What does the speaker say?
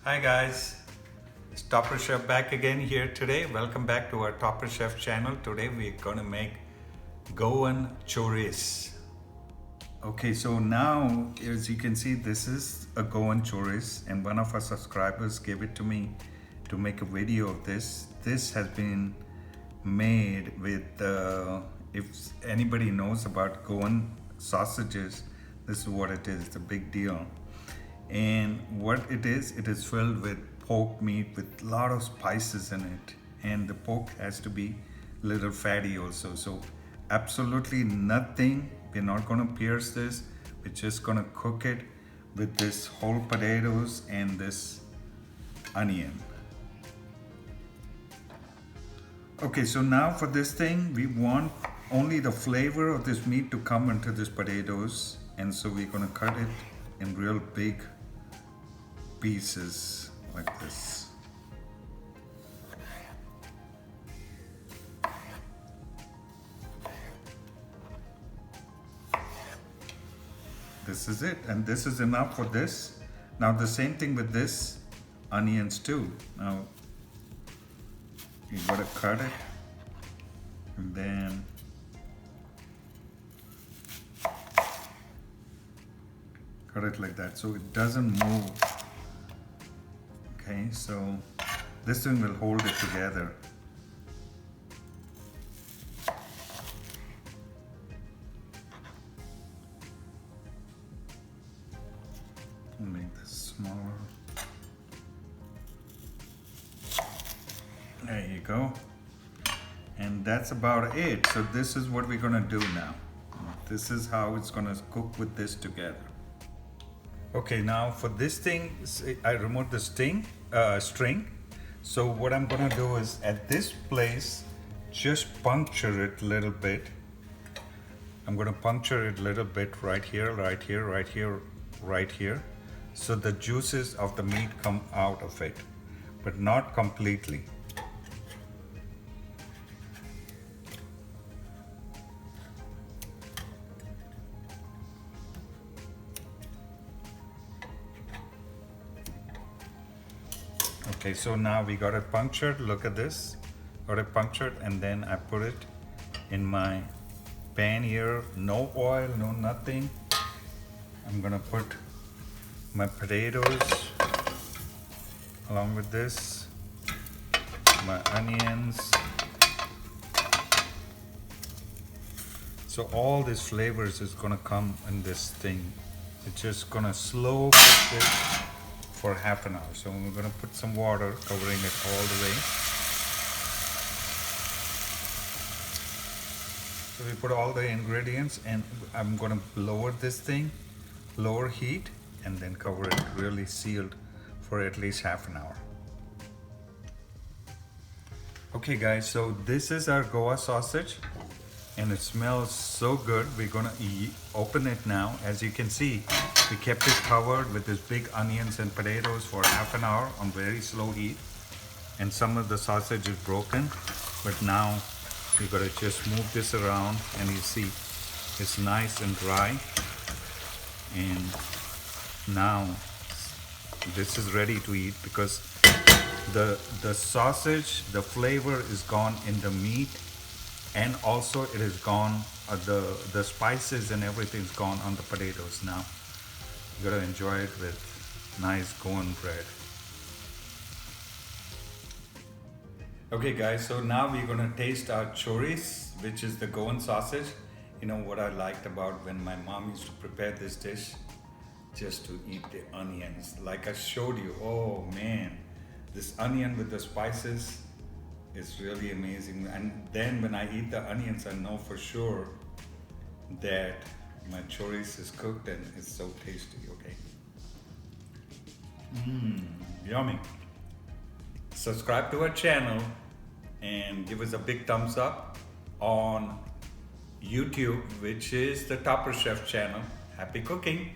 Hi guys, it's Topper Chef back again here today. Welcome back to our Topper Chef channel. Today we're gonna make Goan Choris. Okay, so now as you can see, this is a Goan Choris, and one of our subscribers gave it to me to make a video of this. This has been made with, if anybody knows about Goan sausages, this is what it is. It's a big deal. And what it is filled with pork meat with a lot of spices in it, and the pork has to be a little fatty also. So absolutely nothing, we're not going to pierce this, we're just going to cook it with this whole potatoes and this onion. Okay, so now for this thing we want only the flavor of this meat to come into this potatoes, and so we're going to cut it in real big pieces like this. This is it, and this is enough for this. Now the same thing with this onions too. Now you gotta cut it and then cut it like that so it doesn't move. Okay, so this thing will hold it together. I'll make this smaller. There you go. And that's about it. So this is what we're gonna do now. This is how it's gonna cook with this together. Okay, now for this thing, I removed the string. So what I'm gonna do is at this place, just puncture it a little bit. I'm gonna puncture it a little bit right here, right here, right here, right here. So the juices of the meat come out of it, but not completely. Okay, so now we got it punctured. Look at this, got it punctured, and then I put it in my pan here. No oil, no nothing. I'm gonna put my potatoes along with this, my onions. So all these flavors is gonna come in this thing. It's just gonna slow cook it for half an hour. So we're going to put some water covering it all the way. So we put all the ingredients, and I'm going to lower this thing, lower heat, and then cover it really sealed for at least half an hour. Okay guys, so this is our Goa sausage and it smells so good. We're gonna open it now. As you can see, we kept it covered with this big onions and potatoes for half an hour on very slow heat, and some of the sausage is broken, but now we gotta just move this around, and you see it's nice and dry. And now this is ready to eat because the sausage, the flavor is gone in the meat, and also it is gone, the spices and everything's gone on the potatoes. Now you gotta enjoy it with nice Goan bread. Okay guys, so now we're gonna taste our choriz, which is the Goan sausage. You know what I liked about when my mom used to prepare this dish? Just to eat the onions. Like I showed you, oh man, this onion with the spices is really amazing. And then when I eat the onions, I know for sure that my choriz is cooked and it's so tasty, okay? Yummy. Subscribe to our channel and give us a big thumbs up on YouTube, which is the Topper Chef channel. Happy cooking!